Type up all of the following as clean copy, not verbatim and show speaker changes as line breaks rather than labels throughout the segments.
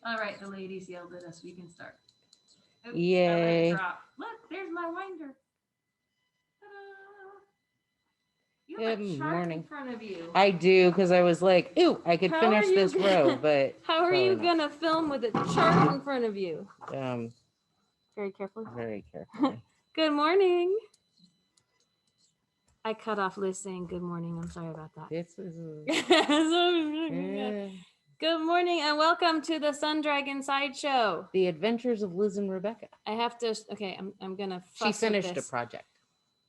All right, the ladies yelled at us. We can start. Oops, I let it
Yay.
drop. Look, there's my winder. Ta-da! You have
Good
a chart in
morning.
front of you.
I do, because I was like, ooh, I could
How are
finish
you
this row,
gonna?
but
How are you
probably not.
gonna film with a chart in front of you?
Um,
Very carefully.
very carefully.
Good morning. I cut off Liz saying good morning. I'm sorry about that.
This is
Good morning and welcome to the Sun Dragon Sideshow.
The Adventures of Liz and Rebecca.
I have to. Okay, I'm gonna.
She finished a project.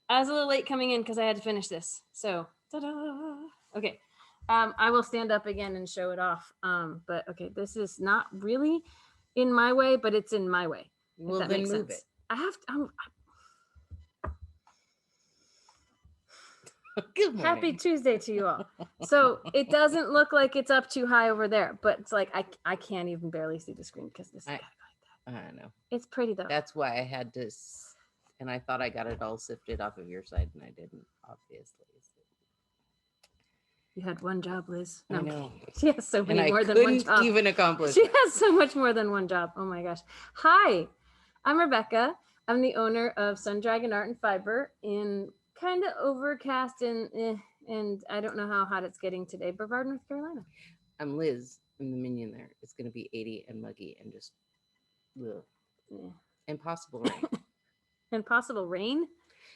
I was a little late coming in because I had to finish this. So, ta-da! Okay. I will stand up again and show it off. But okay, this is not really in my way, but it's in my way.
Well,
that
then
makes
move
sense.
it.
I have to.
Good morning.
Happy Tuesday to you all. So it doesn't look like it's up too high over there, but it's like I can't even barely see the screen because this is gotta go like that.
I know.
It's pretty though.
That's why I had to, and I thought I got it all sifted off of your side, and I didn't, obviously.
You had one job, Liz. No,
I know.
She has so many
and
more
I
than one
couldn't
job.
even accomplish
She
it.
has so much more than one job. Oh my gosh. Hi, I'm Rebecca. I'm the owner of Sun Dragon Art and Fiber in kind of overcast and I don't know how hot it's getting today, Brevard, North Carolina.
I'm Liz. I'm the minion there. It's going to be 80 and muggy and just impossible rain.
And possible rain?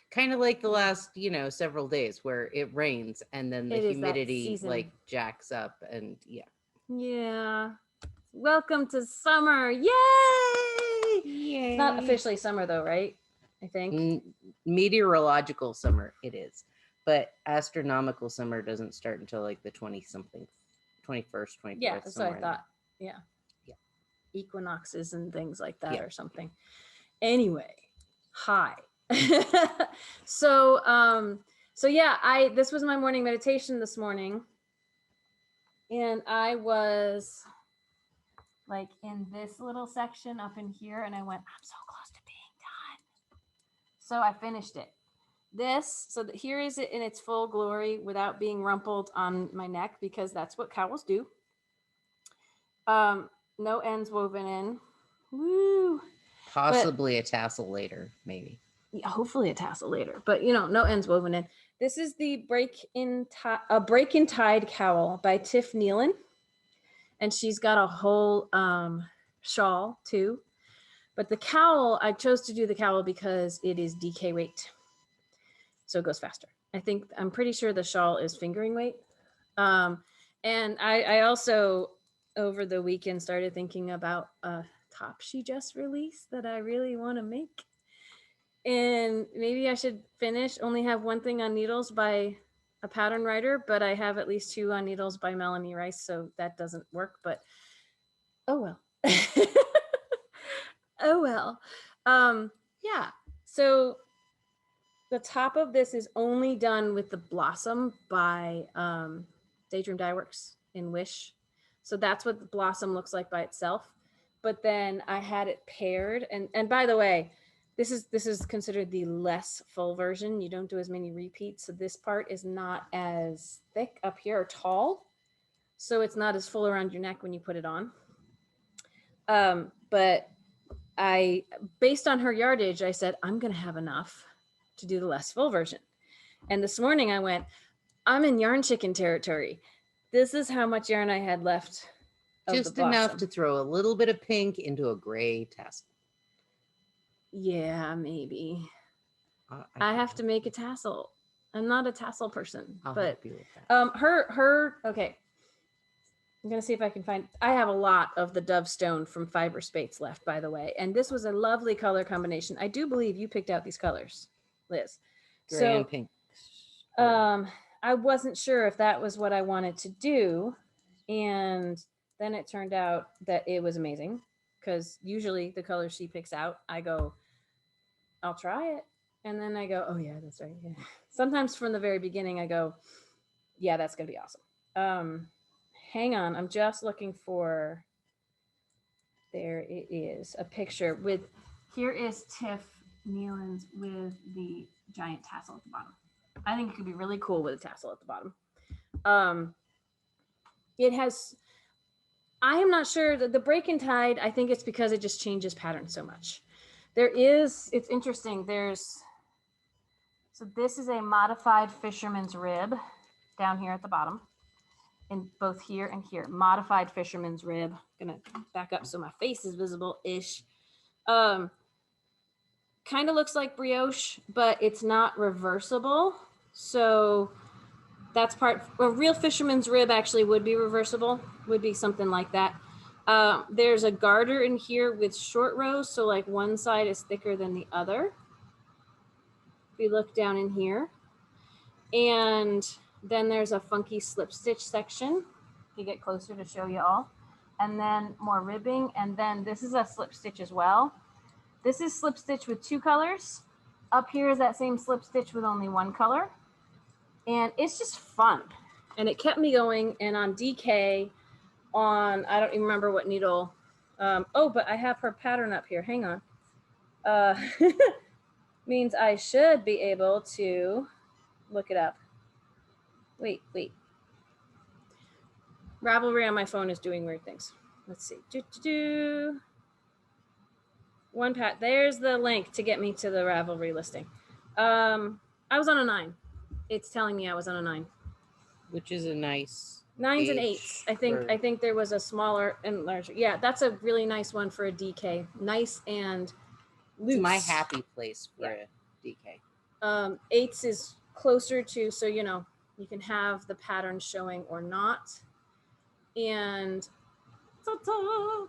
Kind of like the last, several days where it rains and then the humidity like jacks up and yeah.
Yeah. Welcome to summer. Yay!
Yay!
It's not officially summer though, right? I think.
Meteorological summer it is. But astronomical summer doesn't start until like the 20-something, 21st, 24th.
Yeah, that's what I thought. Yeah. Equinoxes and things like that or something. Anyway, hi. So yeah, this was my morning meditation this morning. And I was like in this little section up in here and I went, I'm so close to being done. So I finished it. Here is it in its full glory without being rumpled on my neck because that's what cowls do. No ends woven in. Woo.
Possibly a tassel later, maybe.
Yeah, hopefully a tassel later, but no ends woven in. This is the Break in Tide cowl by Tiff Neilan, and she's got a whole shawl too. But the cowl, I chose to do the cowl because it is DK weight, so it goes faster. I'm pretty sure the shawl is fingering weight. And I also over the weekend started thinking about a top she just released that I really want to make. And maybe I should only have one thing on needles by a pattern writer, but I have at least 2 on needles by Melanie Rice, so that doesn't work, but oh well. Oh well. Yeah. So the top of this is only done with the blossom by Daydream Dye Works in Wish. So that's what the blossom looks like by itself. But then I had it paired, and by the way, this is considered the less full version. You don't do as many repeats, so this part is not as thick up here or tall, so it's not as full around your neck when you put it on. But I, based on her yardage, I said I'm gonna have enough to do the less full version. And this morning I went, I'm in yarn chicken territory. This is how much yarn I had left.
Just enough to throw a little bit of pink into a gray tassel.
Yeah, maybe. I have to make a tassel. I'm not a tassel person.
I'll
but
help you with that.
Okay. I'm gonna see if I can find. I have a lot of the Dove Stone from Fiber Spates left, by the way, and this was a lovely color combination. I do believe you picked out these colors, Liz.
Gray and pink.
I wasn't sure if that was what I wanted to do, and then it turned out that it was amazing because usually the colors she picks out, I go, I'll try it, and then I go, oh yeah, that's right. Yeah. Sometimes from the very beginning, I go, yeah, that's gonna be awesome. Hang on, I'm just looking for. There it is, a picture with. Here is Tiff Neilan's with the giant tassel at the bottom. I think it could be really cool with a tassel at the bottom. It has I am not sure that the break and tide, I think it's because it just changes pattern so much. It's interesting. So this is a modified fisherman's rib down here at the bottom, in both here and here. Modified fisherman's rib. I'm gonna back up so my face is visible-ish. Kind of looks like brioche, but it's not reversible. So that's part. A real fisherman's rib actually would be reversible. Would be something like that. There's a garter in here with short rows, so like one side is thicker than the other. If you look down in here, and then there's a funky slip stitch section. If you get closer to show you all, and then more ribbing, and then this is a slip stitch as well. This is slip stitch with 2 colors. Up here is that same slip stitch with only 1 color, and it's just fun, and it kept me going. And on DK, on I don't even remember what needle. Oh, but I have her pattern up here. Hang on. Means I should be able to look it up. Wait. Ravelry on my phone is doing weird things. Let's see. One pat. There's the link to get me to the Ravelry listing. I was on a 9. It's telling me I was on a 9.
Which is a nice
9s and 8s. I think there was a smaller and larger. Yeah, that's a really nice one for a DK. Nice and loose.
It's my happy place for a DK.
8s is closer to, so you know, you can have the pattern showing or not. And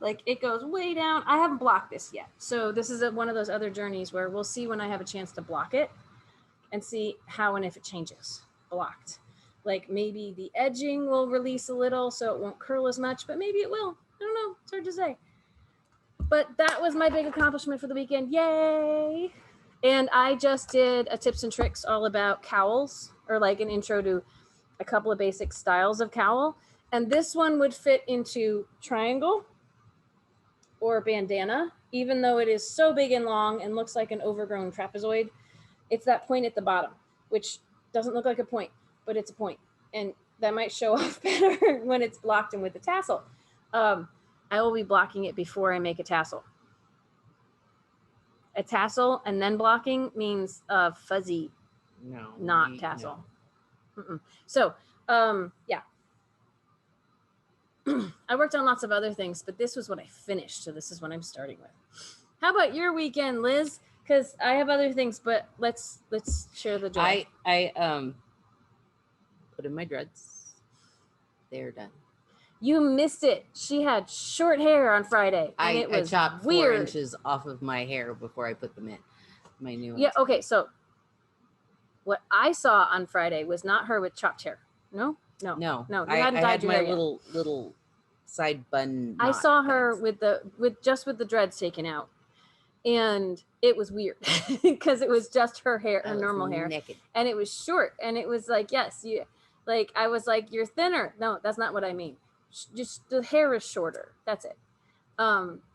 like it goes way down. I haven't blocked this yet. So this is one of those other journeys where we'll see when I have a chance to block it and see how and if it changes blocked. Like maybe the edging will release a little so it won't curl as much, but maybe it will. I don't know. It's hard to say. But that was my big accomplishment for the weekend. Yay. And I just did a tips and tricks all about cowls, or like an intro to a couple of basic styles of cowl. And this one would fit into triangle or bandana, even though it is so big and long and looks like an overgrown trapezoid. It's that point at the bottom, which doesn't look like a point, but it's a point. And that might show off better when it's blocked and with the tassel. I will be blocking it before I make a tassel. A tassel and then blocking means fuzzy, not tassel. No. So, yeah. I worked on lots of other things, but this was what I finished. So this is what I'm starting with. How about your weekend, Liz? Because I have other things, but let's share the joy.
I put in my dreads. They're done.
You missed it. She had short hair on Friday. And it was
I chopped
weird.
4 inches off of my hair before I put them in. My new ones.
Yeah. Okay. So what I saw on Friday was not her with chopped hair. No. You hadn't dyed your hair yet.
little side bun.
I saw her with the dreads taken out, and it was weird because it was just her hair, her normal hair,
naked. And
it was short, and it was like, yes, you like. I was like, you're thinner. No, that's not what I mean. Just the hair is shorter. That's it.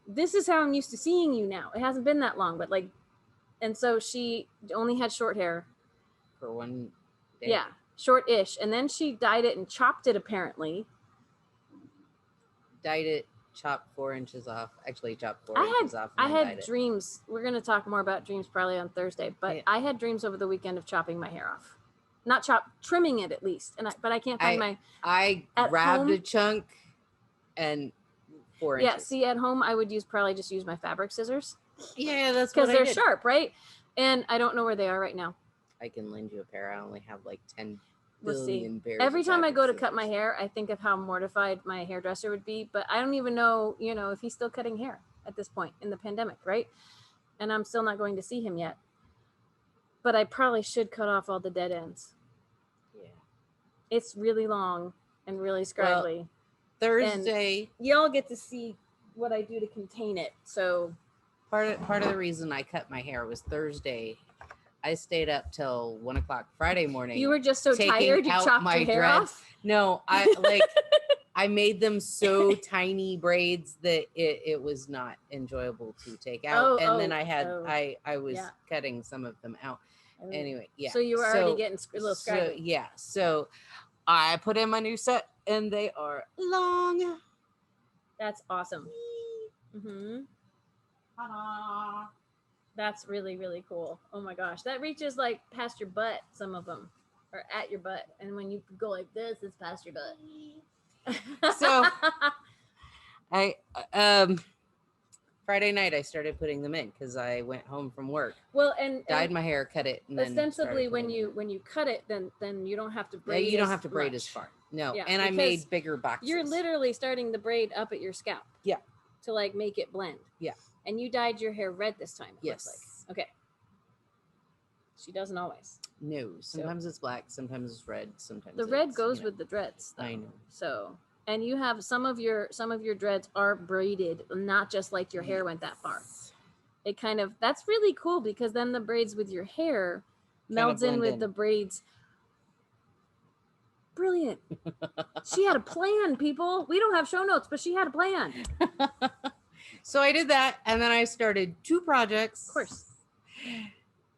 This is how I'm used to seeing you now. It hasn't been that long, but like, and so she only had short hair
for one day.
Yeah. Short-ish, and then she dyed it and chopped it apparently.
Dyed it, chopped 4 inches off. Actually, chopped 4 inches off.
I had dreams. We're going to talk more about dreams probably on Thursday, but yeah. I had dreams over the weekend of chopping my hair off. Not trimming it at least. But I can't find
I grabbed a chunk and 4 inches.
Yeah, see, at home I would probably just use my fabric scissors.
Yeah, that's what I
did. Because they're sharp, right? And I don't know where they are right now.
I can lend you a pair. I only have like 10
We'll
billion
see.
pairs.
Every time I go to cut my hair, I think of how mortified my hairdresser would be, but I don't even know, if he's still cutting hair at this point in the pandemic, right? And I'm still not going to see him yet. But I probably should cut off all the dead ends.
Yeah.
It's really long and really scraggly.
Well, Thursday.
And y'all get to see what I do to contain it. So
part of the reason I cut my hair was Thursday. I stayed up till 1 o'clock Friday morning.
You were just so tired you chopped my hair off?
No, I made them so tiny braids that it was not enjoyable to take out. Then I was cutting some of them out. Anyway, yeah.
So you were already getting a little scraggly.
So, yeah. So I put in my new set and they are long.
That's awesome. Mm-hmm. That's really, really cool. Oh my gosh. That reaches like past your butt, some of them, or at your butt. And when you go like this, it's past your butt.
So I Friday night I started putting them in because I went home from work.
Well, and
dyed my hair, cut it, and
ostensibly when you cut it, then you don't have to braid.
Yeah, you don't have to braid as far. No, yeah, and I made bigger boxes.
You're literally starting the braid up at your scalp.
Yeah.
To like make it blend.
Yeah.
And you dyed your hair red this time.
Yes.
Like. Okay. She doesn't always.
No. Sometimes it's black. Sometimes it's red. Sometimes
the red goes with the dreads. Though.
I know.
So. And you have some of your dreads are braided, not just like your hair went that far. It kind of, that's really cool because then the braids with your hair melds in with the braids. Brilliant. She had a plan, people. We don't have show notes, but she had a plan.
So I did that, and then I started 2 projects.
Of course.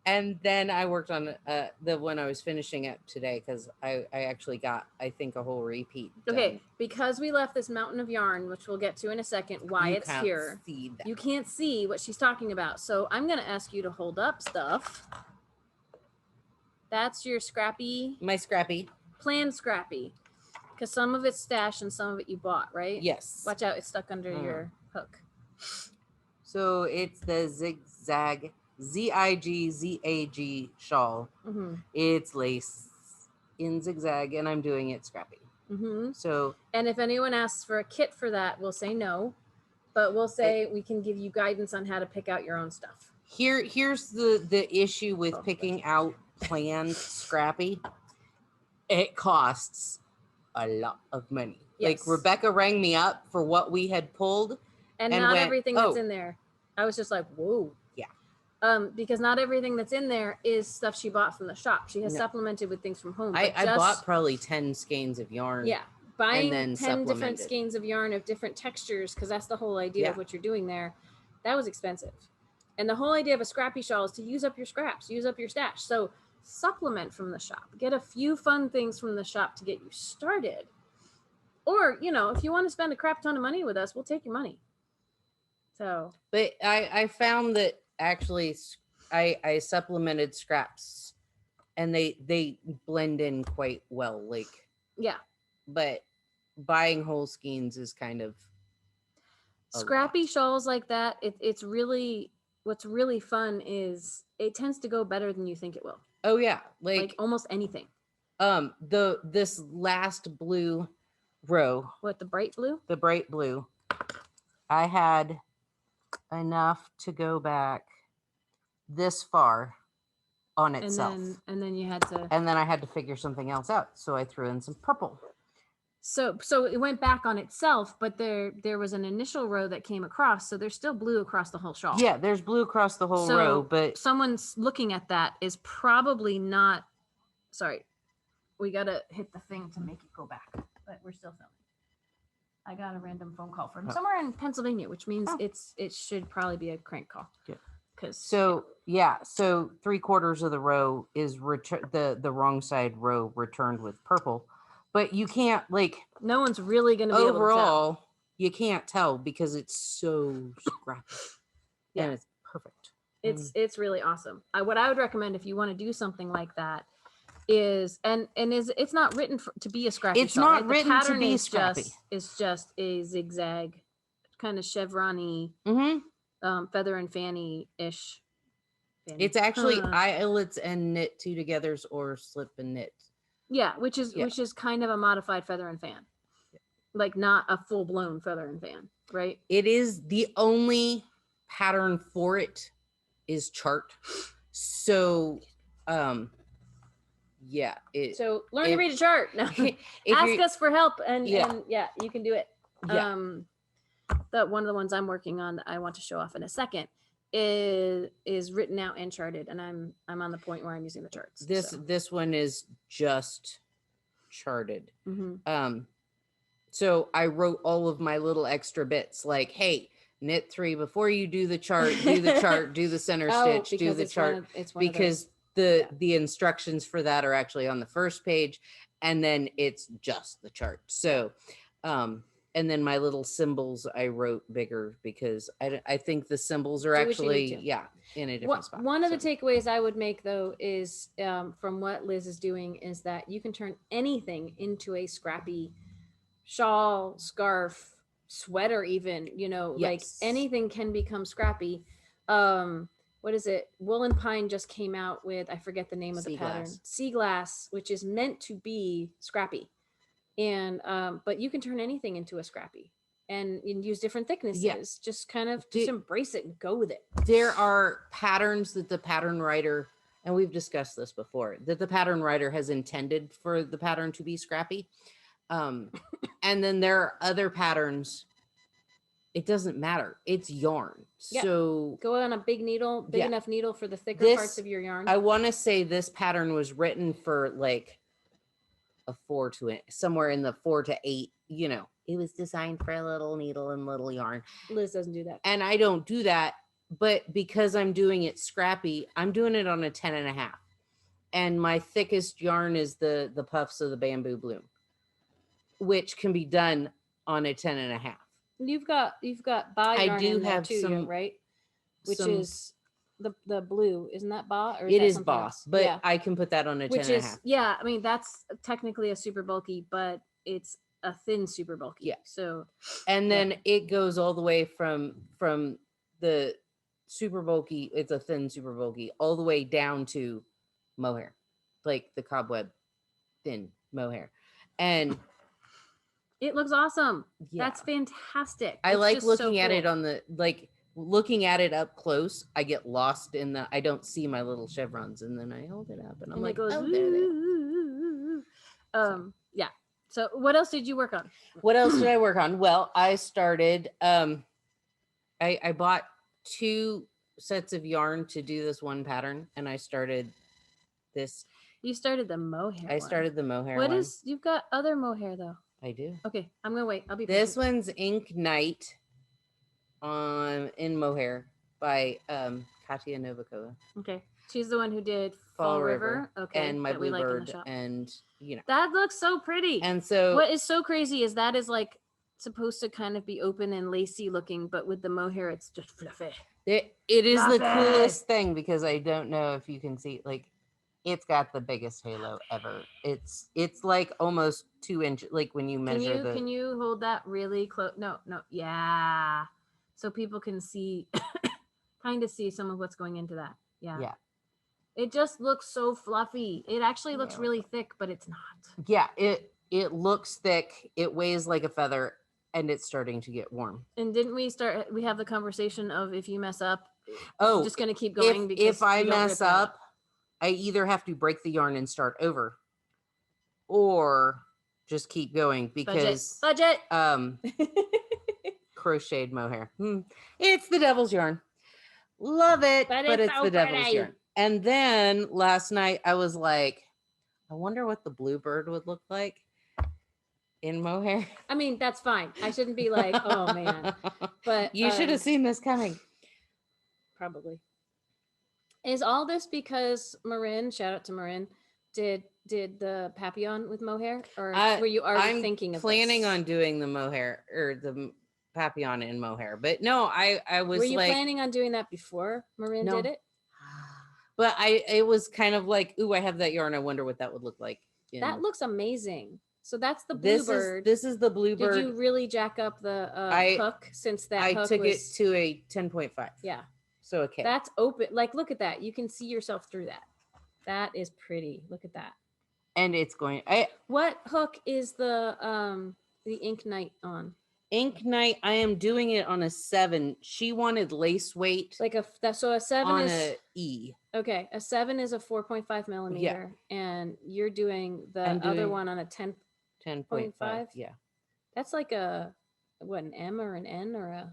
And then I worked on the one I was finishing up today because I actually got, I think, a whole repeat done.
Okay, because we left this mountain of yarn, which we'll get to in a second, why it's here. You can't see what she's talking about. So I'm going to ask you to hold up stuff. That's your scrappy.
My scrappy.
Planned scrappy. Because some of it's stashed and some of it you bought, right?
Yes.
Watch out, it's stuck under your hook.
So it's the Zigzag Zigzag shawl.
Mm-hmm.
It's lace in zigzag, and I'm doing it scrappy.
Mm-hmm.
So,
and if anyone asks for a kit for that, we'll say no, but we'll say we can give you guidance on how to pick out your own stuff.
Here's the issue with picking out planned scrappy. It costs a lot of money.
Yes.
Like Rebecca rang me up for what we had pulled,
and not everything that's in there. I was just like, whoa. Because not everything that's in there is stuff she bought from the shop. She has supplemented with things from home.
I bought probably 10 skeins of yarn.
Yeah. Buying 10 different skeins of yarn of different textures, because that's the whole idea of what you're doing there. That was expensive. And the whole idea of a scrappy shawl is to use up your scraps, use up your stash. So supplement from the shop. Get a few fun things from the shop to get you started. Or, if you want to spend a crap ton of money with us, we'll take your money. So.
But I found that actually I supplemented scraps and they blend in quite well, but buying whole skeins is kind of
scrappy shawls like that. It's really, what's really fun is it tends to go better than you think it will.
Oh yeah,
like almost anything.
This last blue row,
the bright blue,
I had enough to go back this far on itself,
and then you had to,
and then I had to figure something else out, so I threw in some purple.
So it went back on itself, but there was an initial row that came across, so there's still blue across the whole shawl.
Yeah, there's blue across the whole row, but
someone's looking at that is probably not. Sorry, we gotta hit the thing to make it go back, but we're still filming. I got a random phone call from somewhere in Pennsylvania, which means it should probably be a crank call.
Yeah.
So
3/4 of the row is the wrong side row returned with purple, but you can't
no one's really going to be able to tell.
You can't tell because it's so scrappy. Yeah, and it's perfect.
It's really awesome. What I would recommend if you want to do something like that is it's not written to be a scrappy.
It's
shawl,
not
right?
written to be scrappy.
It's just a zigzag kind of chevron-y. Feather and fanny-ish.
It's actually eyelets and knit 2 togethers or slip and knit.
Yeah, which is kind of a modified feather and fan. Like not a full-blown feather and fan, right?
It is the only pattern for it is chart. So
so learn to read a chart. No. Ask us for help and you can do it.
Yeah.
One of the ones I'm working on that I want to show off in a second is written out and charted, and I'm on the point where I'm using the charts.
This one is just charted.
Mm-hmm.
So I wrote all of my little extra bits like, hey, knit 3 before you do the chart, do the chart, do the center stitch, do the chart, because the instructions for that are actually on the first page, and then it's just the chart. So and then my little symbols I wrote bigger because I think the symbols are actually in a different spot.
One of the takeaways I would make though is from what Liz is doing is that you can turn anything into a scrappy shawl, scarf, sweater, even, like anything can become scrappy. What is it? Wool and Pine just came out with, I forget the name of the pattern, Sea Glass, which is meant to be scrappy. And but you can turn anything into a scrappy and use different thicknesses. Just kind of just embrace it and go with it.
There are patterns that the pattern writer, and we've discussed this before, that the pattern writer has intended for the pattern to be scrappy. And then there are other patterns. It doesn't matter. It's yarn. Yeah. So
go on a big needle, big enough needle for the thicker parts of your yarn.
I want to say this pattern was written for like a 4 to somewhere in the 4 to 8, it was designed for a little needle and little yarn.
Liz doesn't do that.
And I don't do that, but because I'm doing it scrappy, I'm doing it on a 10.5. And my thickest yarn is the puffs of the bamboo bloom, which can be done on a 10.5.
You've got ba yarn. I do have too, some, right? Which is the blue, isn't that ba? Or
it is ba, but I can put that on a 10.5.
I mean, that's technically a super bulky, but it's a thin super bulky.
Yeah.
So,
and then it goes all the way from the super bulky. It's a thin super bulky all the way down to mohair, like the cobweb thin mohair, and
it looks awesome. Yeah. That's fantastic.
I like looking at it on the looking at it up close. I get lost in I don't see my little chevrons, and then I hold it up and I'm like,
goes,
oh,
there. Yeah. So what else did you work on?
What else did I work on? Well, I started, I bought 2 sets of yarn to do this one pattern, and I started this.
You started the mohair.
I started the mohair.
You've got other mohair though.
I do.
Okay, I'm gonna wait. I'll be
patient. This one's Ink Night in mohair by Katya Novikova.
Okay. She's the one who did Fall River. Okay.
And My Bluebird, and
that looks so pretty.
And so
what is so crazy is that is like supposed to kind of be open and lacy looking, but with the mohair it's just fluffy.
It is fluffy. The coolest thing, because I don't know if you can see, like, it's got the biggest halo ever. It's like almost 2 inches, like when you measure
Can you hold that really close? No. Yeah. So people can see, kind of see some of what's going into that. Yeah.
Yeah.
It just looks so fluffy. It actually looks really thick, but it's not.
Yeah. It looks thick. It weighs like a feather, and it's starting to get warm.
And didn't we have the conversation of, if you mess up,
you're
just going to keep going?
Because if I mess up, I either have to break the yarn and start over, or just keep going, because
budget.
Crocheted mohair. It's the devil's yarn. Love it, but it's so the devil's yarn. And then last night I was like, I wonder what the Bluebird would look like in mohair.
I mean, that's fine. I shouldn't be like, oh man. But
you should have seen this coming.
Probably. Is all this because Marin, shout out to Marin, did the papillon with mohair, or were you already thinking of
planning on doing the mohair or the papillon in mohair? But no, I was.
Were you planning on doing that before Marin did it?
But it was kind of like, ooh, I have that yarn. I wonder what that would look like.
That looks amazing. So that's the Bluebird.
This is the Bluebird.
Did you really jack up the hook, since that
I took it to a 10.5?
Yeah.
So okay.
That's open. Like, look at that. You can see yourself through that. That is pretty. Look at that.
And it's going.
What hook is the Ink Night on?
Ink Night, I am doing it on a 7. She wanted lace weight.
Like a 7
on
is
a E.
Okay, a 7 is a 4.5 millimeter, and you're doing other one on a 10.5.
Yeah,
that's like an M or an N or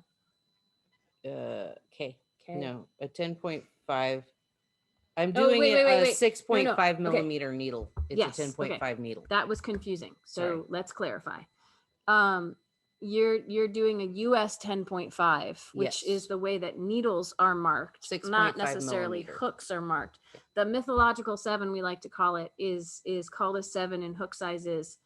a K. No, a 10.5. I'm doing a 6.5 millimeter needle. It's a 10.5 needle.
That was confusing. So let's clarify. You're doing a US 10.5, which is the way that needles are marked, not necessarily hooks are marked. The mythological 7, we like to call it, is called a 7 in hook sizes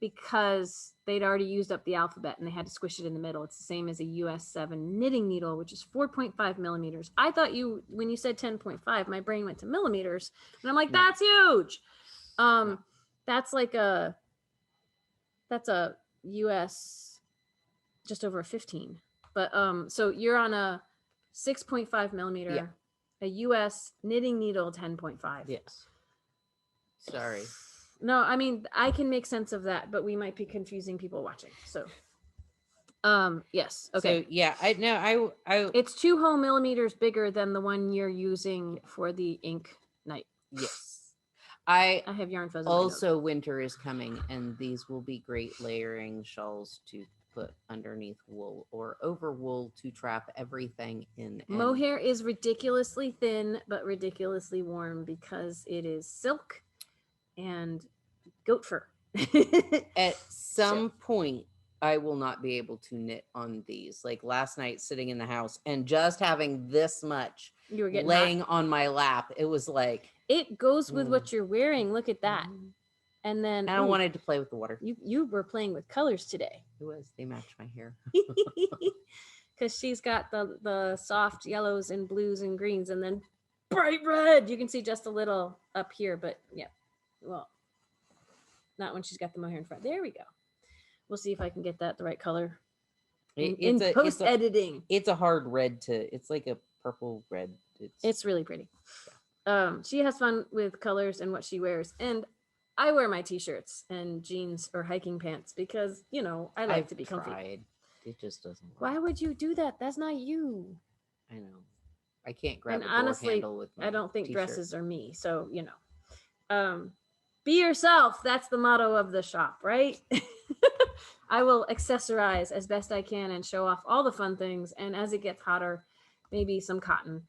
because they'd already used up the alphabet and they had to squish it in the middle. It's the same as a US 7 knitting needle, which is 4.5 millimeters. I thought when you said 10.5, my brain went to millimeters, and I'm like, that's huge. That's a US just over a 15. But so you're on a 6.5 millimeter, a US knitting needle 10.5.
Yes. Sorry.
No, I mean, I can make sense of that, but we might be confusing people watching. So, yes. Okay.
So yeah, I
it's 2 whole millimeters bigger than the one you're using for the ink night.
Yes.
I have yarn fuzz.
Also, winter is coming, and these will be great layering shawls to put underneath wool or over wool to trap everything in.
Mohair is ridiculously thin, but ridiculously warm because it is silk and goat fur.
At some point, I will not be able to knit on these. Like last night, sitting in the house and just having this much
you were getting
laying
hot
on my lap, it was like,
it goes with what you're wearing. Look at that. And then
I wanted to play with the water.
You were playing with colors today.
It was. They matched my hair.
Because she's got the soft yellows and blues and greens, and then bright red. You can see just a little up here, but yeah, well, not when she's got the mohair in front. There we go. We'll see if I can get that the right color in post editing.
It's a hard red it's like a purple red.
It's really pretty. She has fun with colors and what she wears, and I wear my t-shirts and jeans or hiking pants because I like to be comfy.
It just doesn't work.
Why would you do that? That's not you.
I know. I can't grab
and
a door
honestly,
handle with my
I don't think
t-shirt.
dresses are me. So be yourself. That's the motto of the shop, right? I will accessorize as best I can and show off all the fun things. And as it gets hotter, maybe some cotton.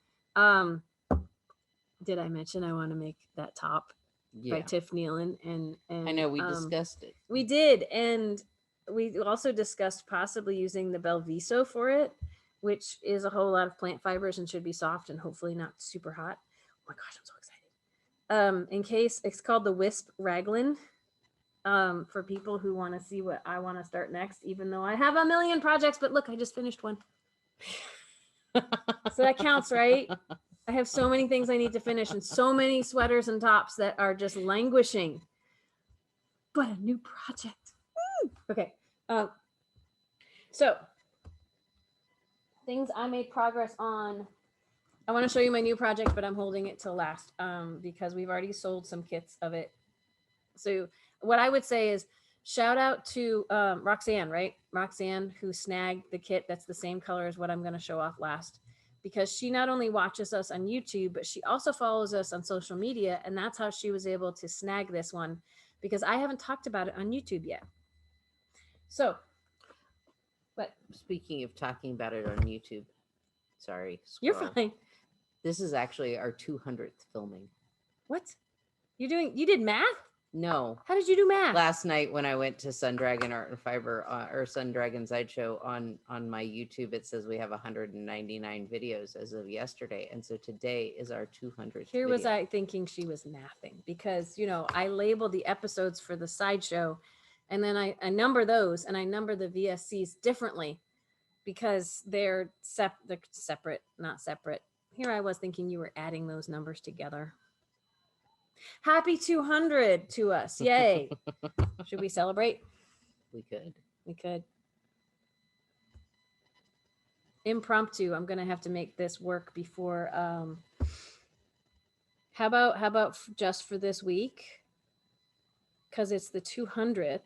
Did I mention I want to make that top by Tiff Neilan? And
I know we discussed it.
We did, and we also discussed possibly using the Belviso for it, which is a whole lot of plant fibers and should be soft and hopefully not super hot. Oh my gosh, I'm so excited. In case it's called the Wisp Raglan. For people who want to see what I want to start next, even though I have a million projects, but look, I just finished one. So that counts, right? I have so many things I need to finish and so many sweaters and tops that are just languishing. But a new project. Woo! Okay. So things I made progress on. I want to show you my new project, but I'm holding it till last because we've already sold some kits of it. So what I would say is shout out to Roxanne, right? Roxanne, who snagged the kit that's the same color as what I'm going to show off last, because she not only watches us on YouTube, but she also follows us on social media. And that's how she was able to snag this one, because I haven't talked about it on YouTube yet. So, what?
Speaking of talking about it on YouTube, sorry.
You're fine.
This is actually our 200th filming.
What? You did math?
No.
How did you do math?
Last night when I went to Sundragon Art and Fiber or Sundragon Sideshow on my YouTube, it says we have 199 videos as of yesterday. And so today is our 200th
Here
video.
was I thinking she was mathing because, I label the episodes for the sideshow and then I number those and I number the VSCs differently because they're separate, not separate. Here I was thinking you were adding those numbers together. Happy 200 to us. Yay. Should we celebrate?
We could.
Impromptu. I'm going to have to make this work before. How about just for this week? Because it's the 200th.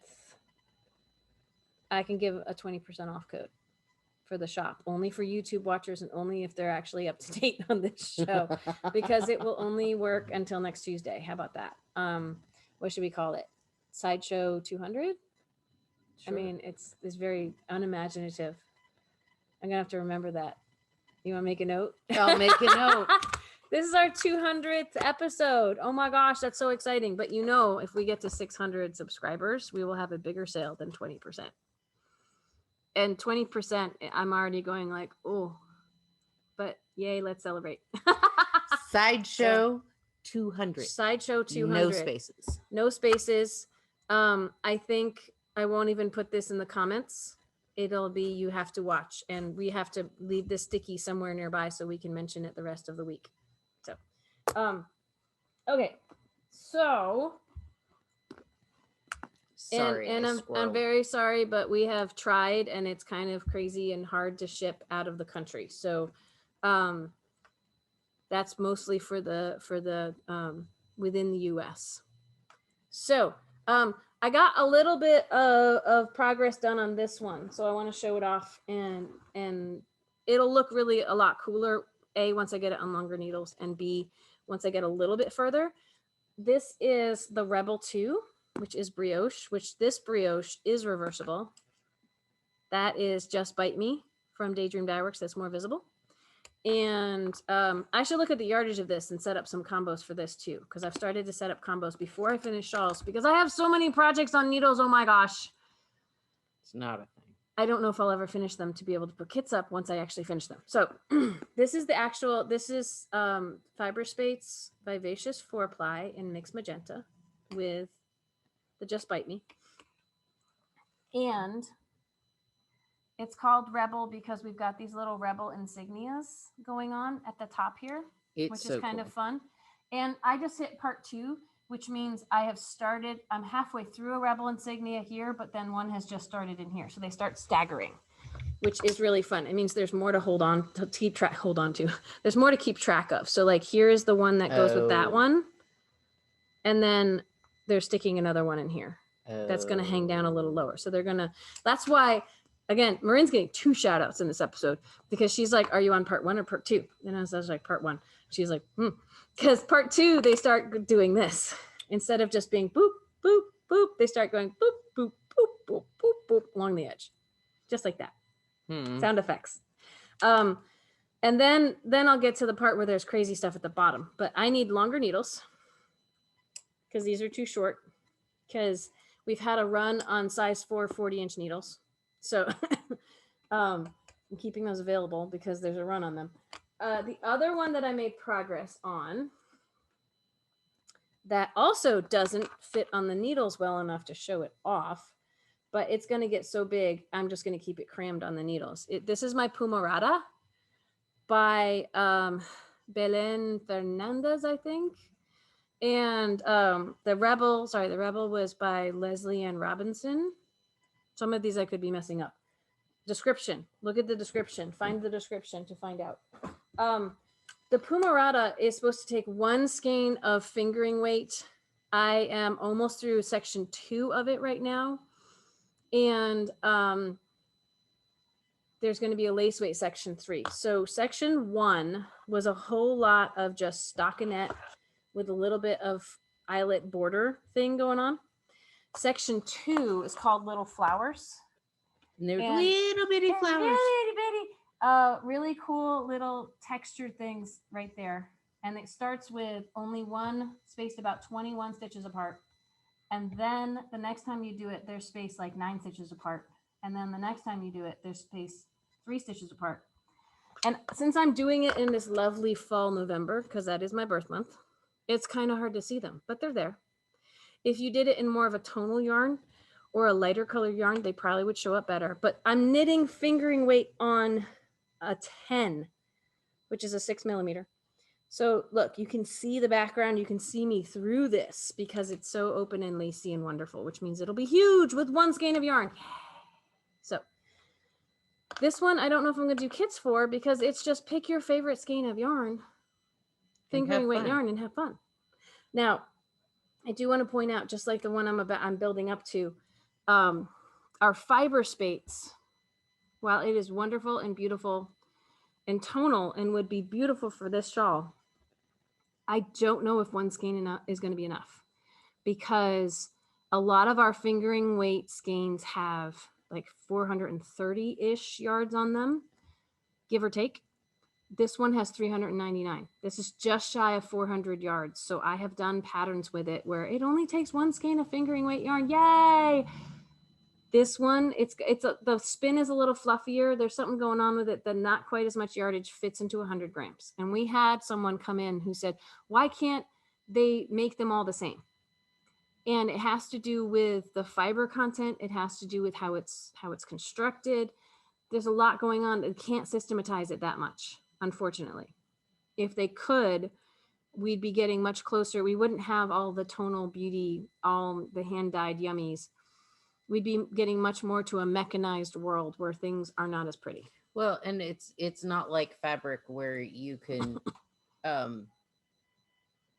I can give a 20% off code for the shop, only for YouTube watchers and only if they're actually up to date on this show, because it will only work until next Tuesday. How about that? What should we call it? Sideshow 200? Sure. I mean, it's very unimaginative. I'm gonna have to remember that. You want to make a note?
I'll make a note.
This is our 200th episode. Oh my gosh, that's so exciting. But if we get to 600 subscribers, we will have a bigger sale than 20%. And 20%, I'm already going like, oh, but yay, let's celebrate.
Sideshow 200.
Sideshow 200.
No spaces.
No spaces. I think I won't even put this in the comments. It'll be, you have to watch, and we have to leave this sticky somewhere nearby so we can mention it the rest of the week. So, okay. So,
sorry,
and I'm very sorry, but we have tried, and it's kind of crazy and hard to ship out of the country. So, that's mostly for the within the US. So, I got a little bit of progress done on this one, so I want to show it off, and it'll look really a lot cooler, A, once I get it on longer needles, and B, once I get a little bit further. This is the Rebel 2, which is brioche, which this brioche is reversible. That is Just Bite Me from Daydream Dyeworks. That's more visible. And I should look at the yardage of this and set up some combos for this too, because I've started to set up combos before I finish shawls, because I have so many projects on needles. Oh my gosh.
It's not a thing.
I don't know if I'll ever finish them to be able to put kits up once I actually finish them. So this is the actual, this is Fiber Spates Vivacious 4-ply in mixed magenta with the Just Bite Me. And it's called Rebel because we've got these little Rebel insignias going on at the top here, which is kind of fun. And I just hit part 2, which means I have started, I'm halfway through a Rebel insignia here, but then one has just started in here. So they start staggering, which is really fun. It means there's more to hold on to, There's more to keep track of. So like, here is the one that goes with that one. And then they're sticking another one in here. That's going to hang down a little lower. So they're going to, that's why, again, Marin's getting 2 shout outs in this episode, because she's like, are you on part 1 or part 2? And I was like, part 1. She's like, because part 2, they start doing this. Instead of just being boop, boop, boop, they start going boop, boop, boop, boop, boop, boop along the edge. Just like that. Sound effects. And then I'll get to the part where there's crazy stuff at the bottom. But I need longer needles because these are too short, because we've had a run on size 4 40-inch needles. So I'm keeping those available because there's a run on them. The other one that I made progress on that also doesn't fit on the needles well enough to show it off, but it's going to get so big, I'm just going to keep it crammed on the needles. This is my Pumarada by Belen Fernandez, I think. And the Rebel was by Lesley Ann Robinson. Some of these I could be messing up. Description. Look at the description. Find the description to find out. The Pumarada is supposed to take 1 skein of fingering weight. I am almost through section 2 of it right now. And there's going to be a lace weight section 3. So section 1 was a whole lot of just stockinette with a little bit of eyelet border thing going on. Section 2 is called Little Flowers.
And they're little bitty flowers.
Little bitty. Really cool little textured things right there. And it starts with only one spaced about 21 stitches apart. And then the next time you do it, they're spaced like 9 stitches apart. And then the next time you do it, they're spaced 3 stitches apart. And since I'm doing it in this lovely fall November, because that is my birth month, it's kind of hard to see them, but they're there. If you did it in more of a tonal yarn or a lighter colored yarn, they probably would show up better. But I'm knitting fingering weight on a 10, which is a 6 millimeter. So look, you can see the background. You can see me through this because it's so open and lacy and wonderful, which means it'll be huge with 1 skein of yarn. So this one, I don't know if I'm going to do kits for, because it's just pick your favorite skein of yarn, fingering weight yarn, and have fun. Now, I do want to point out, just like the one I'm building up to, our Fiber Spates, while it is wonderful and beautiful and tonal and would be beautiful for this shawl, I don't know if 1 skein is going to be enough, because a lot of our fingering weight skeins have like 430-ish yards on them, give or take. This one has 399. This is just shy of 400 yards. So I have done patterns with it where it only takes 1 skein of fingering weight yarn. Yay! This one, the spin is a little fluffier. There's something going on with it that not quite as much yardage fits into 100 grams. And we had someone come in who said, why can't they make them all the same? And it has to do with the fiber content. It has to do with how it's constructed. There's a lot going on. They can't systematize it that much, unfortunately. If they could, we'd be getting much closer. We wouldn't have all the tonal beauty, all the hand-dyed yummies. We'd be getting much more to a mechanized world where things are not as pretty.
Well, and it's not like fabric where you can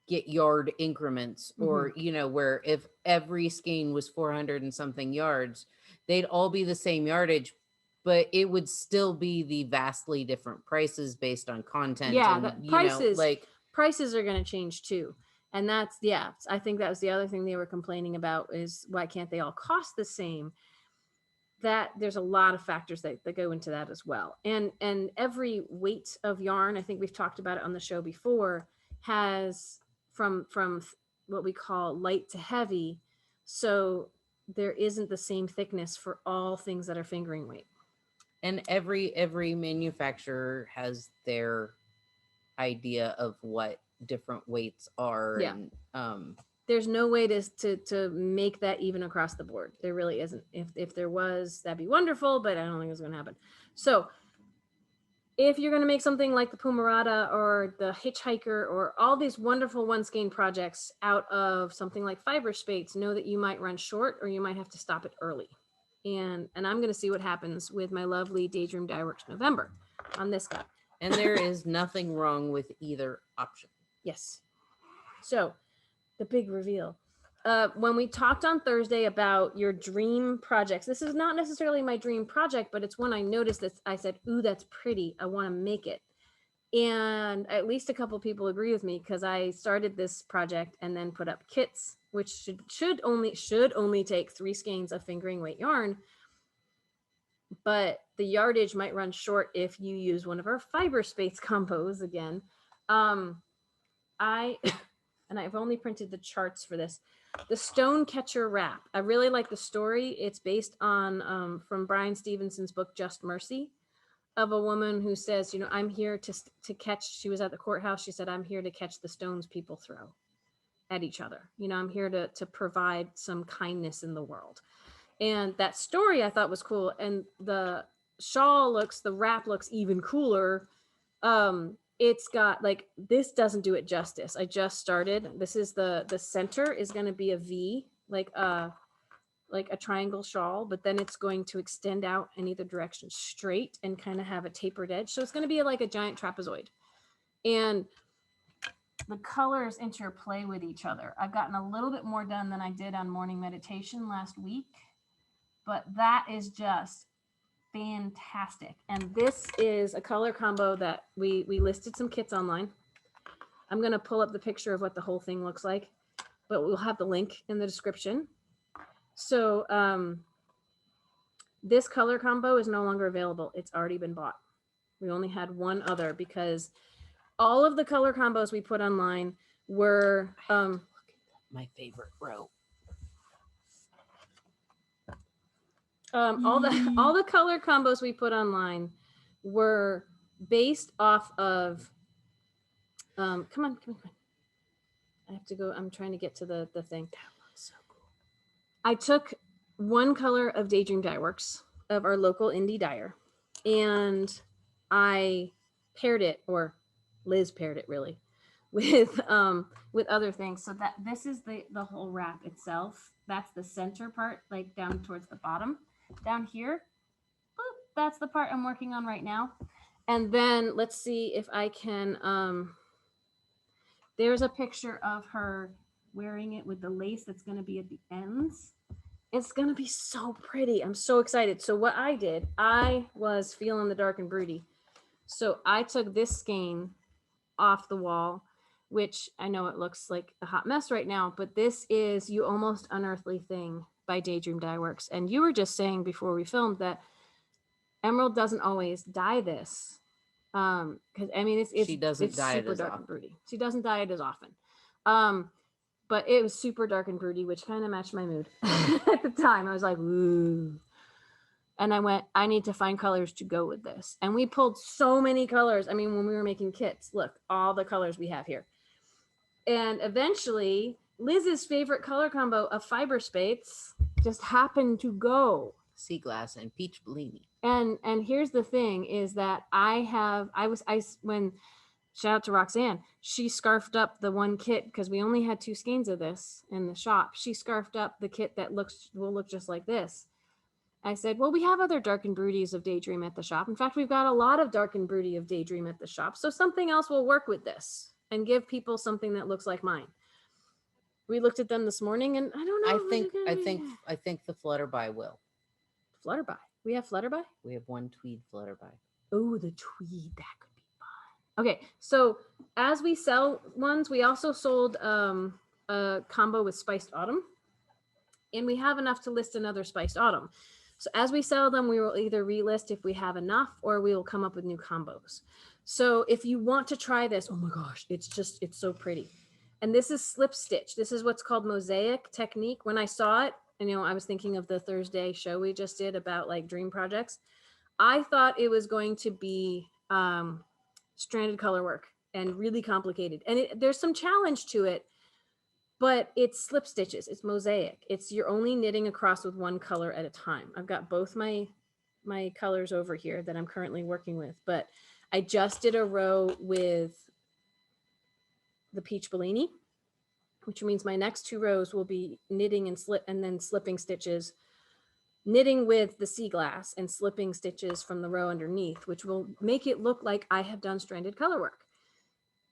get yard increments, or where if every skein was 400 and something yards, they'd all be the same yardage, but it would still be the vastly different prices based on content.
Yeah, and, prices are going to change too. And that's, I think that was the other thing they were complaining about, is why can't they all cost the same? That there's a lot of factors that go into that as well. And every weight of yarn, I think we've talked about it on the show before, has from what we call light to heavy. So there isn't the same thickness for all things that are fingering weight.
And every manufacturer has their idea of what different weights are.
Yeah.
And
there's no way to make that even across the board. There really isn't. If there was, that'd be wonderful, but I don't think it's going to happen. So if you're going to make something like the Pumarada or the Hitchhiker or all these wonderful one skein projects out of something like fiber spates, know that you might run short, or you might have to stop it early. And I'm going to see what happens with my lovely Daydream Dye Works November on this guy.
And there is nothing wrong with either option.
Yes. So the big reveal. When we talked on Thursday about your dream projects, this is not necessarily my dream project, but it's one I noticed that I said, ooh, that's pretty. I want to make it. And at least a couple people agree with me, because I started this project and then put up kits, which should only take 3 skeins of fingering weight yarn. But the yardage might run short if you use one of our fiber space combos again. I've only printed the charts for this. The Stone Catcher wrap. I really like the story. It's based on from Brian Stevenson's book Just Mercy, of a woman who says, I'm here to catch. She was at the courthouse. She said, I'm here to catch the stones people throw at each other. I'm here to provide some kindness in the world. And that story I thought was cool. And the wrap looks even cooler. It's got this doesn't do it justice. I just started. This is the center is going to be a V, like a triangle shawl, but then it's going to extend out in either direction straight and kind of have a tapered edge. So it's going to be like a giant trapezoid. And the colors interplay with each other. I've gotten a little bit more done than I did on morning meditation last week, but that is just fantastic. And this is a color combo that we listed some kits online. I'm going to pull up the picture of what the whole thing looks like, but we'll have the link in the description. So this color combo is no longer available. It's already been bought. We only had one other, because all of the color combos we put online were
my favorite row.
All the color combos we put online were based off of come on. I have to go. I'm trying to get to the thing.
That looks so cool.
I took one color of Daydream Dye Works, of our local indie dyer, and I paired it, or Liz paired it really, with other things. So that this is the whole wrap itself. That's the center part, like down towards the bottom. Down here, boop, that's the part I'm working on right now. And then let's see if I can, there's a picture of her wearing it with the lace that's going to be at the ends. It's going to be so pretty. I'm so excited. So what I did, I was feeling the dark and broody. So I took this skein off the wall, which I know it looks like a hot mess right now, but this is You Almost Unearthly Thing by Daydream Dye Works. And you were just saying before we filmed that Emerald doesn't always dye this. Because I mean, it's super dark and broody. She doesn't dye it as often. But it was super dark and broody, which kind of matched my mood at the time. I was like, ooh. And I went, I need to find colors to go with this. And we pulled so many colors. I mean, when we were making kits, look, all the colors we have here. And eventually Liz's favorite color combo of fiber spates just happened to go
sea glass and peach Bellini.
And here's the thing is that when shout out to Roxanne, she scarfed up the one kit because we only had 2 skeins of this in the shop. She scarfed up the kit that will look just like this. I said, well, we have other dark and broodies of Daydream at the shop. In fact, we've got a lot of dark and broody of Daydream at the shop. So something else will work with this and give people something that looks like mine. We looked at them this morning and I don't know.
I think the Flutterby will.
Flutterby. We have Flutterby?
We have one tweed Flutterby.
Oh, the tweed. That could be fun. Okay, so as we sell ones, we also sold a combo with Spiced Autumn. And we have enough to list another Spiced Autumn. So as we sell them, we will either relist if we have enough or we will come up with new combos. So if you want to try this, oh my gosh, it's so pretty. And this is slip stitch. This is what's called mosaic technique. When I saw it, and I was thinking of the Thursday show we just did about like dream projects. I thought it was going to be stranded color work and really complicated. And there's some challenge to it, but it's slip stitches. It's mosaic. You're only knitting across with one color at a time. I've got both my colors over here that I'm currently working with, but I just did a row with the peach Bellini, which means my next 2 rows will be knitting and then slipping stitches, knitting with the sea glass and slipping stitches from the row underneath, which will make it look like I have done stranded color work.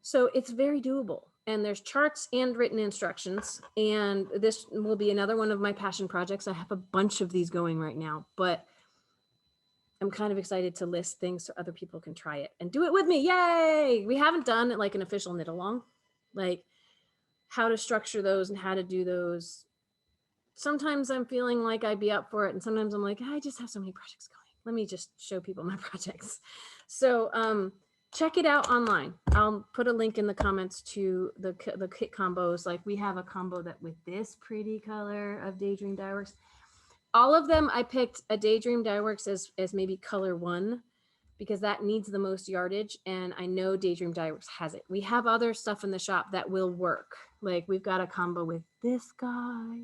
So it's very doable. And there's charts and written instructions. And this will be another one of my passion projects. I have a bunch of these going right now, but I'm kind of excited to list things so other people can try it and do it with me. Yay! We haven't done like an official knit along, like how to structure those and how to do those. Sometimes I'm feeling like I'd be up for it. And sometimes I'm like, I just have so many projects going. Let me just show people my projects. So check it out online. I'll put a link in the comments to the kit combos. Like we have a combo that with this pretty color of Daydream Dyeworks. All of them, I picked a Daydream Dyeworks as maybe color 1 because that needs the most yardage. And I know Daydream Dyeworks has it. We have other stuff in the shop that will work. Like we've got a combo with this guy.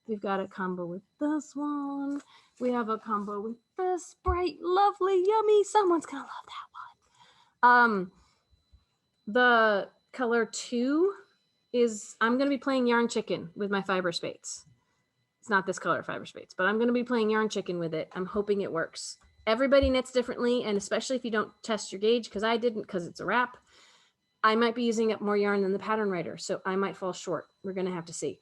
We've got a combo with this one. We have a combo with this bright, lovely, yummy. Someone's gonna love that one. The color 2 is, I'm gonna be playing Yarn Chicken with my fiber spates. It's not this color fiber spates, but I'm gonna be playing Yarn Chicken with it. I'm hoping it works. Everybody knits differently, and especially if you don't test your gauge, because I didn't, because it's a wrap, I might be using up more yarn than the pattern writer, so I might fall short. We're gonna have to see.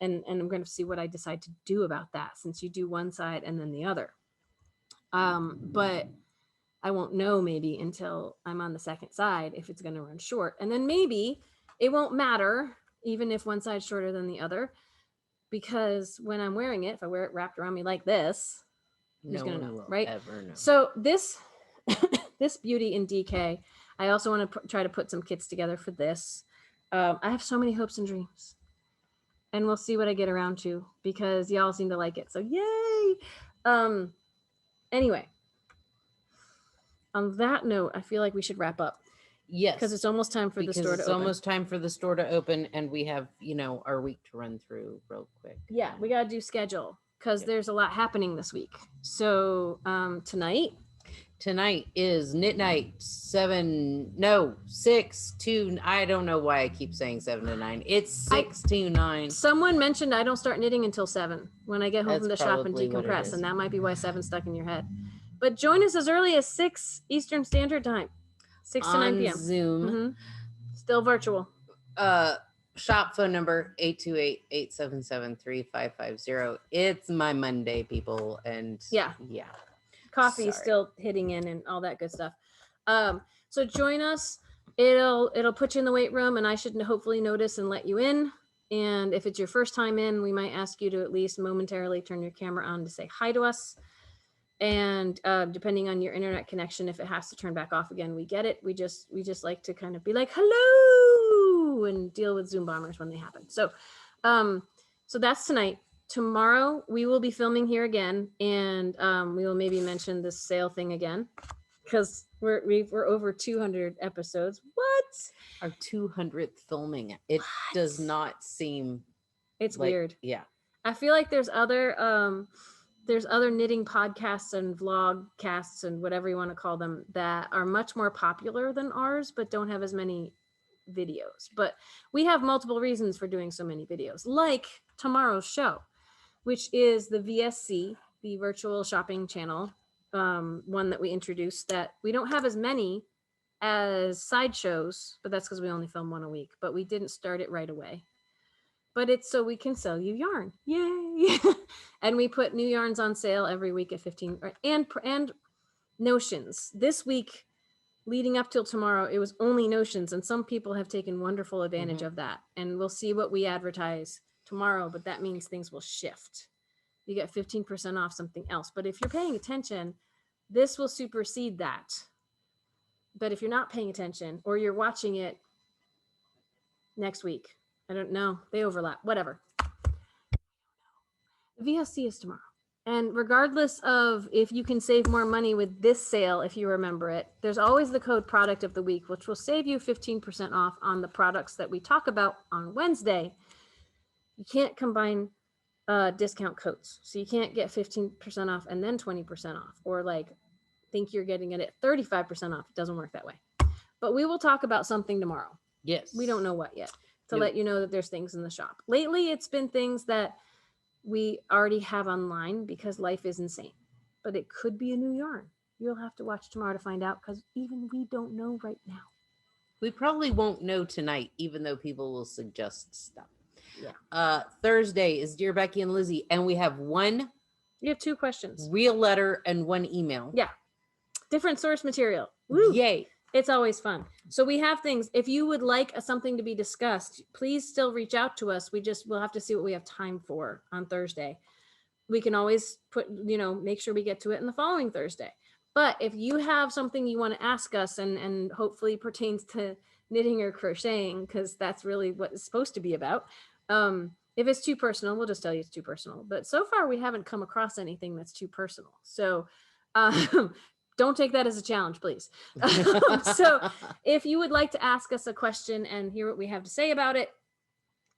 And I'm going to see what I decide to do about that, since you do one side and then the other. But I won't know maybe until I'm on the second side if it's going to run short. And then maybe it won't matter even if one side's shorter than the other, because when I'm wearing it, if I wear it wrapped around me like this, who's going to know, right? So this, this beauty in DK, I also want to try to put some kits together for this. I have so many hopes and dreams. And we'll see what I get around to because y'all seem to like it. So yay. Anyway, on that note, I feel like we should wrap up.
Yes.
Because it's almost time for the store to open.
It's almost time for the store to open and we have, our week to run through real quick.
Yeah, we got to do schedule because there's a lot happening this week. So
Tonight is knit night 6 to, I don't know why I keep saying 7 to 9. It's 6 to 9.
Someone mentioned I don't start knitting until 7 when I get home from the shop and decompress. And that might be why 7's stuck in your head. But join us as early as 6 Eastern Standard Time. 6 to 9 p.m.
Zoom.
Mm-hmm. Still virtual.
Shop phone number 828-877-3550. It's my Monday, people. And yeah.
Coffee is still hitting in and all that good stuff. So join us. It'll put you in the weight room and I should hopefully notice and let you in. And if it's your first time in, we might ask you to at least momentarily turn your camera on to say hi to us. And depending on your internet connection, if it has to turn back off again, we get it. We just like to kind of be like, hello, and deal with Zoom bombers when they happen. So that's tonight. Tomorrow we will be filming here again, and we will maybe mention this sale thing again because we're over 200 episodes. What?
Our 200th filming. It does not seem.
It's weird.
Yeah.
I feel like there's other knitting podcasts and vlog casts and whatever you want to call them that are much more popular than ours, but don't have as many videos. But we have multiple reasons for doing so many videos, like tomorrow's show, which is the VSC, the virtual shopping channel, one that we introduced that we don't have as many as sideshows, but that's because we only film one a week, but we didn't start it right away. But it's so we can sell you yarn. Yay. And we put new yarns on sale every week at 15 and notions. This week leading up till tomorrow, it was only notions, and some people have taken wonderful advantage of that. And we'll see what we advertise tomorrow, but that means things will shift. You get 15% off something else. But if you're paying attention, this will supersede that. But if you're not paying attention or you're watching it next week, I don't know, they overlap, whatever. The VSC is tomorrow. And regardless of if you can save more money with this sale, if you remember it, there's always the code product of the week, which will save you 15% off on the products that we talk about on Wednesday. You can't combine discount codes. So you can't get 15% off and then 20% off, or like think you're getting it at 35% off. It doesn't work that way. But we will talk about something tomorrow.
Yes.
We don't know what yet, to let you know that there's things in the shop. Lately, it's been things that we already have online because life is insane. But it could be a new yarn. You'll have to watch tomorrow to find out, because even we don't know right now.
We probably won't know tonight, even though people will suggest stuff. Yeah. Thursday is Dear Becky and Lizzy, and we have
You have 2 questions.
Real letter and 1 email.
Yeah. Different source material. Woo.
Yay.
It's always fun. So we have things. If you would like something to be discussed, please still reach out to us. We'll have to see what we have time for on Thursday. We can always make sure we get to it in the following Thursday. But if you have something you want to ask us and hopefully pertains to knitting or crocheting, because that's really what it's supposed to be about. If it's too personal, we'll just tell you it's too personal. But so far we haven't come across anything that's too personal. So don't take that as a challenge, please. So if you would like to ask us a question and hear what we have to say about it,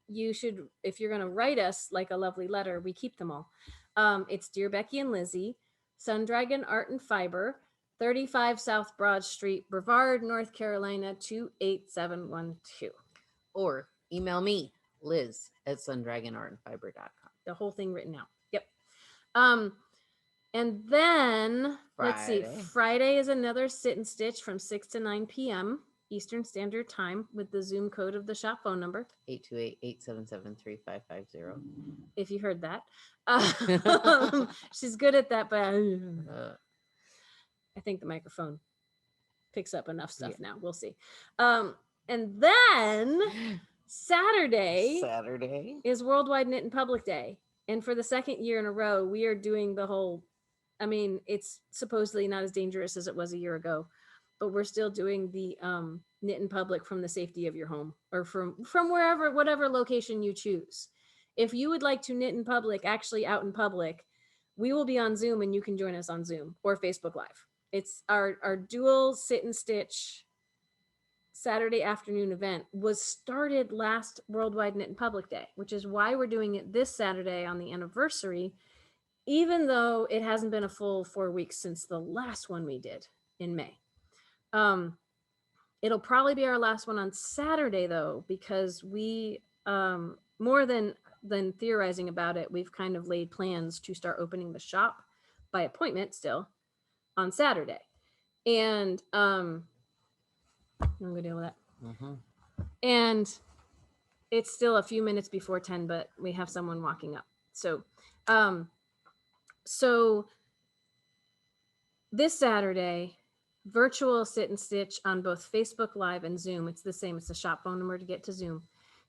you should, if you're going to write us like a lovely letter, we keep them all. It's Dear Becky and Lizzy, Sundragon Art and Fiber, 35 South Broad Street, Brevard, North Carolina, 28712.
Or email me, liz@sundragonartandfiber.com.
The whole thing written out. Yep. And then, let's see, Friday is another sit and stitch from 6 to 9 p.m. Eastern Standard Time with the Zoom code of the shop phone number.
828-877-3550.
If you heard that. She's good at that, but I think the microphone picks up enough stuff now. We'll see. And then Saturday is Worldwide Knit in Public Day. And for the second year in a row, we are doing the whole, it's supposedly not as dangerous as it was a year ago, but we're still doing the knit in public from the safety of your home, or from wherever, whatever location you choose. If you would like to knit in public, actually out in public, we will be on Zoom and you can join us on Zoom or Facebook Live. It's our dual sit and stitch Saturday afternoon event was started last Worldwide Knit in Public Day, which is why we're doing it this Saturday on the anniversary, even though it hasn't been a full 4 weeks since the last one we did in May. It'll probably be our last one on Saturday though, because we, more than theorizing about it, we've kind of laid plans to start opening the shop by appointment still on Saturday. And I'm gonna deal with that. And it's still a few minutes before 10, but we have someone walking up. So this Saturday, virtual sit and stitch on both Facebook Live and Zoom. It's the same. It's the shop phone number to get to Zoom.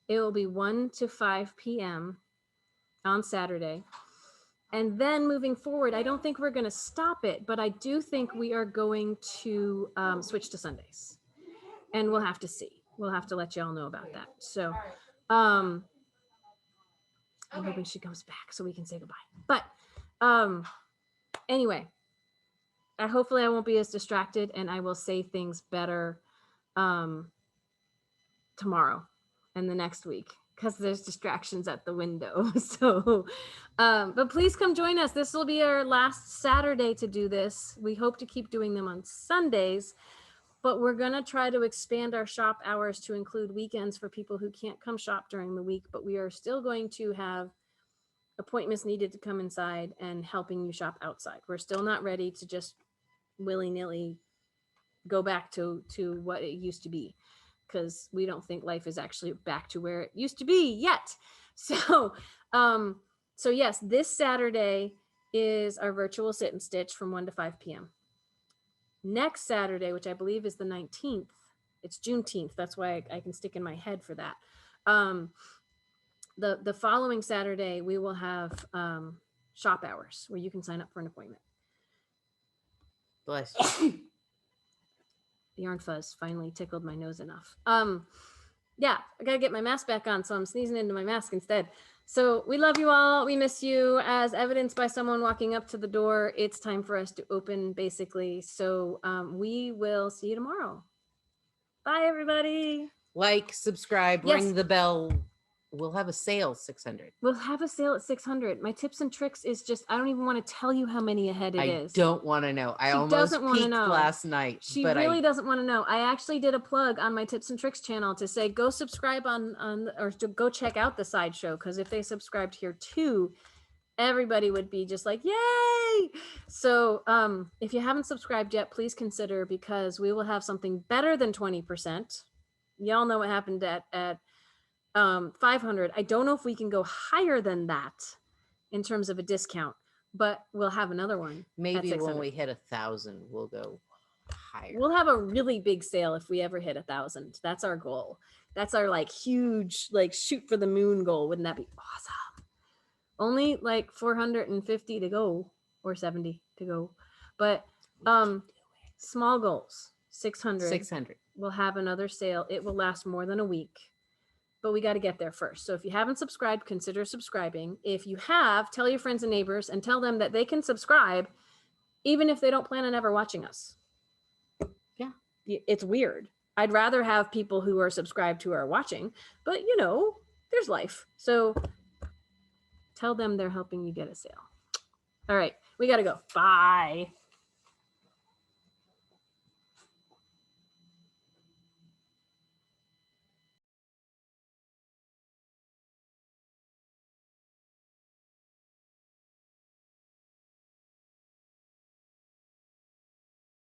It will be 1 to 5 p.m. on Saturday. And then moving forward, I don't think we're going to stop it, but I do think we are going to switch to Sundays. And we'll have to see. We'll have to let you all know about that. So I'm hoping she comes back so we can say goodbye. But anyway, hopefully I won't be as distracted and I will say things better tomorrow and the next week because there's distractions at the window. So, but please come join us. This will be our last Saturday to do this. We hope to keep doing them on Sundays, but we're going to try to expand our shop hours to include weekends for people who can't come shop during the week, but we are still going to have appointments needed to come inside and helping you shop outside. We're still not ready to just willy-nilly go back to what it used to be, because we don't think life is actually back to where it used to be yet. So so yes, this Saturday is our virtual sit and stitch from 1 to 5 p.m. Next Saturday, which I believe is the 19th, it's Juneteenth, that's why I can stick in my head for that. The following Saturday, we will have shop hours where you can sign up for an appointment.
Bless you.
The yarn fuzz finally tickled my nose enough. Yeah, I gotta get my mask back on, so I'm sneezing into my mask instead. So we love you all. We miss you. As evidenced by someone walking up to the door, it's time for us to open, basically. So we will see you tomorrow. Bye, everybody.
Like, subscribe, ring the bell. We'll have a sale 600.
We'll have a sale at 600. My tips and tricks is just, I don't even want to tell you how many ahead it is.
I don't want to know. I almost peeked last night.
She really doesn't want to know. I actually did a plug on my tips and tricks channel to say, go subscribe or to go check out the sideshow. Because if they subscribed here too, everybody would be just like, yay. So if you haven't subscribed yet, please consider, because we will have something better than 20%. Y'all know what happened at 500. I don't know if we can go higher than that in terms of a discount, but we'll have another one.
Maybe when we hit 1,000, we'll go higher.
We'll have a really big sale if we ever hit 1,000. That's our goal. That's our like huge, like shoot for the moon goal. Wouldn't that be awesome? Only like 450 to go, or 70 to go, but small goals. 600. We'll have another sale. It will last more than a week, but we got to get there first. So if you haven't subscribed, consider subscribing. If you have, tell your friends and neighbors and tell them that they can subscribe even if they don't plan on ever watching us.
Yeah.
It's weird. I'd rather have people who are subscribed who are watching, but you know, there's life. So tell them they're helping you get a sale. All right, we got to go. Bye.